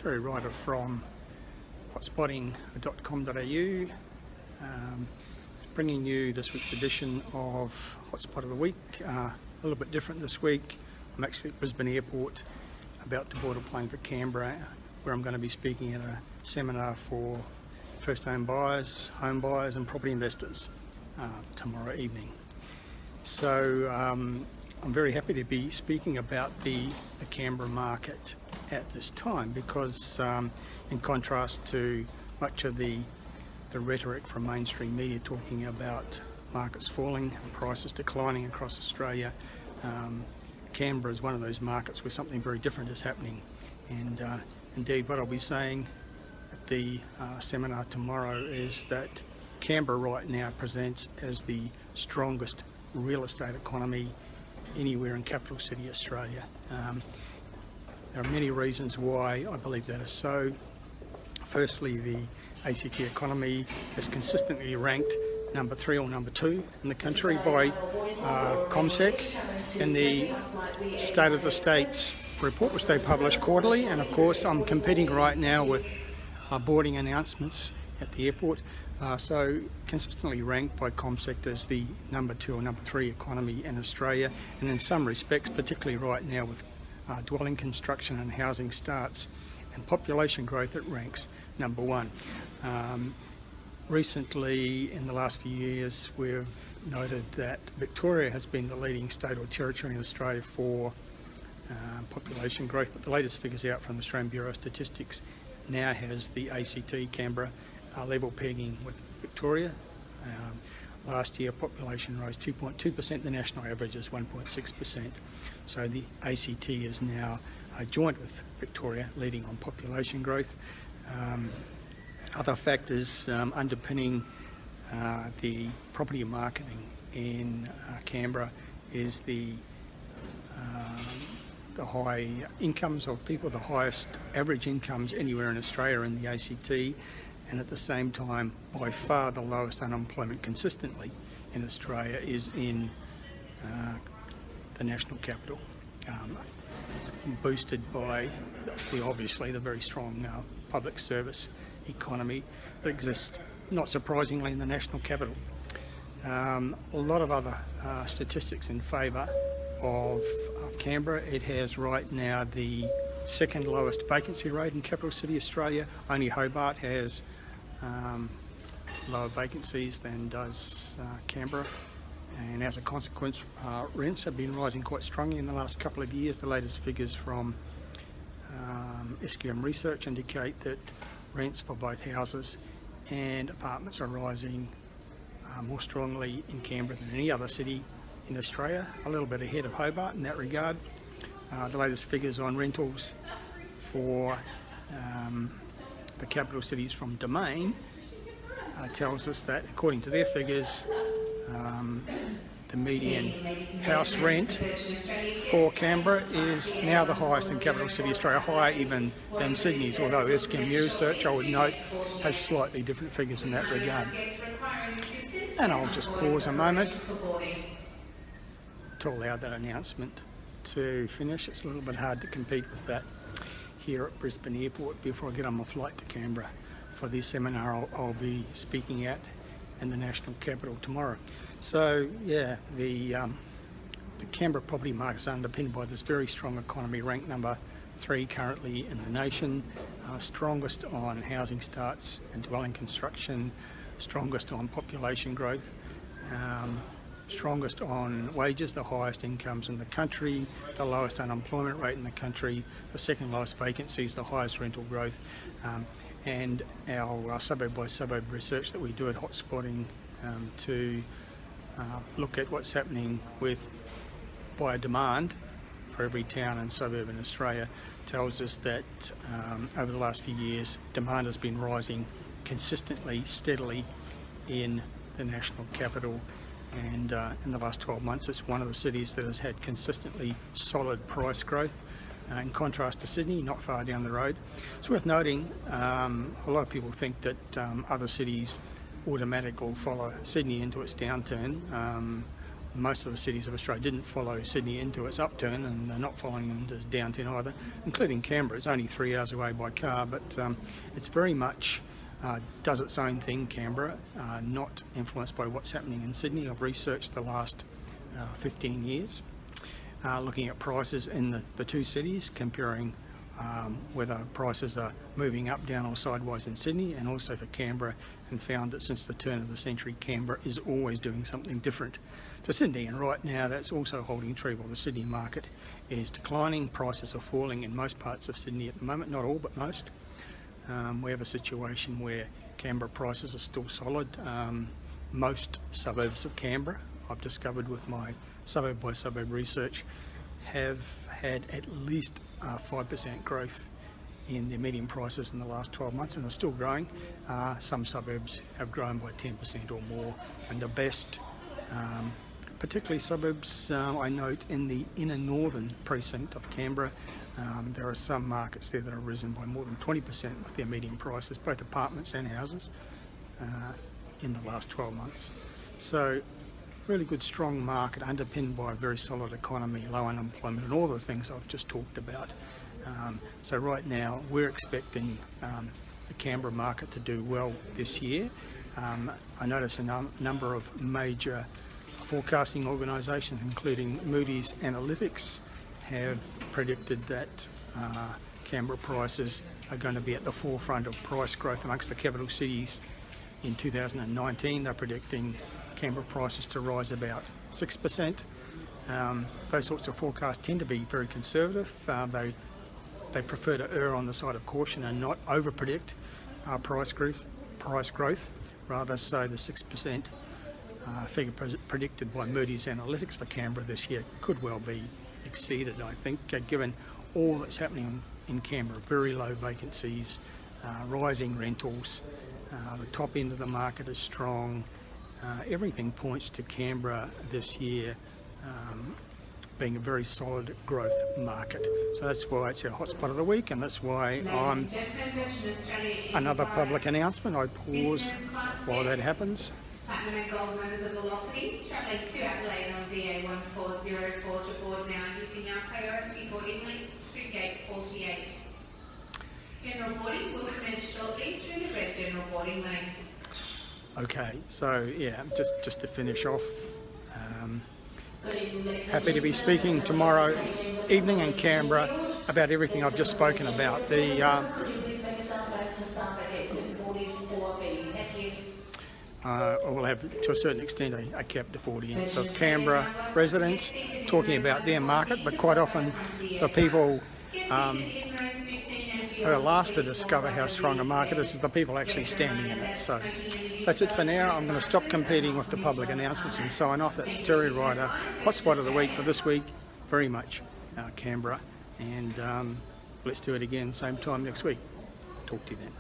Ryder from hotspotting.com.au, bringing you this week's edition of Hotspot of the Week. A little bit different this week. I'm actually at Brisbane Airport, about to board a plane for Canberra, where I'm going to be speaking at a seminar for first home buyers and property investors tomorrow evening. So I'm very happy to be speaking about the Canberra market at this time, because in contrast to much of the rhetoric from mainstream media talking about markets falling and prices declining across Australia, Canberra is one of those markets where something very different is happening. And indeed, what I'll be saying at the seminar tomorrow is that Canberra right now presents as the strongest real estate economy anywhere in capital city Australia. There are many reasons why I believe that is so. Firstly, the ACT economy is consistently ranked number 3 or number 2 in the country by CommSec in the State of the States report, which they publish quarterly. And of course, I'm competing right now with boarding announcements at the airport. So consistently ranked by CommSec as the number 2 or number 3 economy in Australia, and in some respects, particularly right now with dwelling construction and housing starts and population growth, it ranks number 1. Recently, in the last few years, we've noted that Victoria has been the leading state or territory in Australia for population growth, but the latest figures out from the Australian Bureau of Statistics now has the ACT, Canberra, level pegging with Victoria. Last year, population rose 2.2%, the national average is 1.6%. So the ACT is now joint with Victoria, leading on population growth. Other factors underpinning the property marketing in Canberra is the high incomes of people, the highest average incomes anywhere in Australia in the ACT, and at the same time, by far the lowest unemployment consistently in Australia is in the national capital. It's boosted by obviously the very strong public service economy that exists, not surprisingly, in the national capital. A lot of other statistics in favour of Canberra. It has right now the second lowest vacancy rate in capital city Australia. Only Hobart has lower vacancies than does Canberra, and as a consequence, rents have been rising quite strongly in the last couple of years. The latest figures from SQM research indicate that rents for both houses and apartments are rising more strongly in Canberra than any other city in Australia, a little bit ahead of Hobart in that regard. The latest figures on rentals for the capital cities from Domain tells us that, according to their figures, the median house rent for Canberra is now the highest in capital city Australia, higher even than Sydney's, although SQM research, I would note, has slightly different figures in that regard. And I'll just pause a moment to allow that announcement to finish. It's a little bit hard to compete with that here at Brisbane Airport before I get on my flight to Canberra for the seminar I'll be speaking at in the national capital tomorrow. So yeah, the Canberra property market is underpinned by this very strong economy, ranked number 3 currently in the nation, strongest on housing starts and dwelling construction, strongest on population growth, strongest on wages, the highest incomes in the country, the lowest unemployment rate in the country, the second lowest vacancies, the highest rental growth, and our suburb by suburb research that we do at Hotspotting to look at what's happening with buyer demand for every town and suburb in Australia tells us that over the last few years, demand has been rising consistently, steadily in the national capital. And in the last 12 months, it's one of the cities that has had consistently solid price growth, in contrast to Sydney, not far down the road. It's worth noting, a lot of people think that other cities automatically will follow Sydney into its downturn. most of the cities of Australia didn't follow Sydney into its upturn, and they're not following them into its downturn either, including Canberra. It's only 3 hours away by car, but it's very much does its own thing, Canberra, not influenced by what's happening in Sydney. I've researched the last 15 years, looking at prices in the two cities, comparing whether prices are moving up, down or sideways in Sydney, and also for Canberra, and found that since the turn of the century, Canberra is always doing something different to Sydney, and right now that's also holding true. While the Sydney market is declining, prices are falling in most parts of Sydney at the moment, not all but most. We have a situation where Canberra prices are still solid. Most suburbs of Canberra, I've discovered with my suburb by suburb research, have had at least 5% growth in their median prices in the last 12 months, and are still growing. Some suburbs have grown by 10% or more, and the best, particularly suburbs I note in the inner northern precinct of Canberra, there are some markets there that have risen by more than 20% with their median prices, both apartments and houses, in the last 12 months. So really good, strong market underpinned by a very solid economy, low unemployment, and all the things I've just talked about. So right now we're expecting the Canberra market to do well this year. I notice a number of major forecasting organisations, including Moody's Analytics, have predicted that Canberra prices are going to be at the forefront of price growth amongst the capital cities in 2019. They're predicting Canberra prices to rise about 6%. Those sorts of forecasts tend to be very conservative. They prefer to err on the side of caution and not over-predict price growth. Rather, so the 6% figure predicted by Moody's Analytics for Canberra this year could well be exceeded, I think, given all that's happening in Canberra. Very low vacancies, rising rentals, the top end of the market is strong. Everything points to Canberra this year being a very solid growth market. So that's why it's our hotspot of the week, and that's why I'm another public announcement. I pause while that happens. Platinum and gold members of Velocity, travelling to Adelaide on VA 1404 to board now using our priority boarding link through gate 48. General boarding will commence shortly through the red general boarding lane. Okay, so yeah, just to finish off, happy to be speaking tomorrow evening in Canberra about everything I've just spoken about. We'll have, to a certain extent, a captive audience of Canberra residents talking about their market, but quite often the people who are last to discover how strong a market is the people actually standing in it. So that's it for now. I'm going to stop competing with the public announcements and sign off. That's Terry Ryder, hotspot of the week for this week, very much Canberra, and let's do it again same time next week. Talk to you then.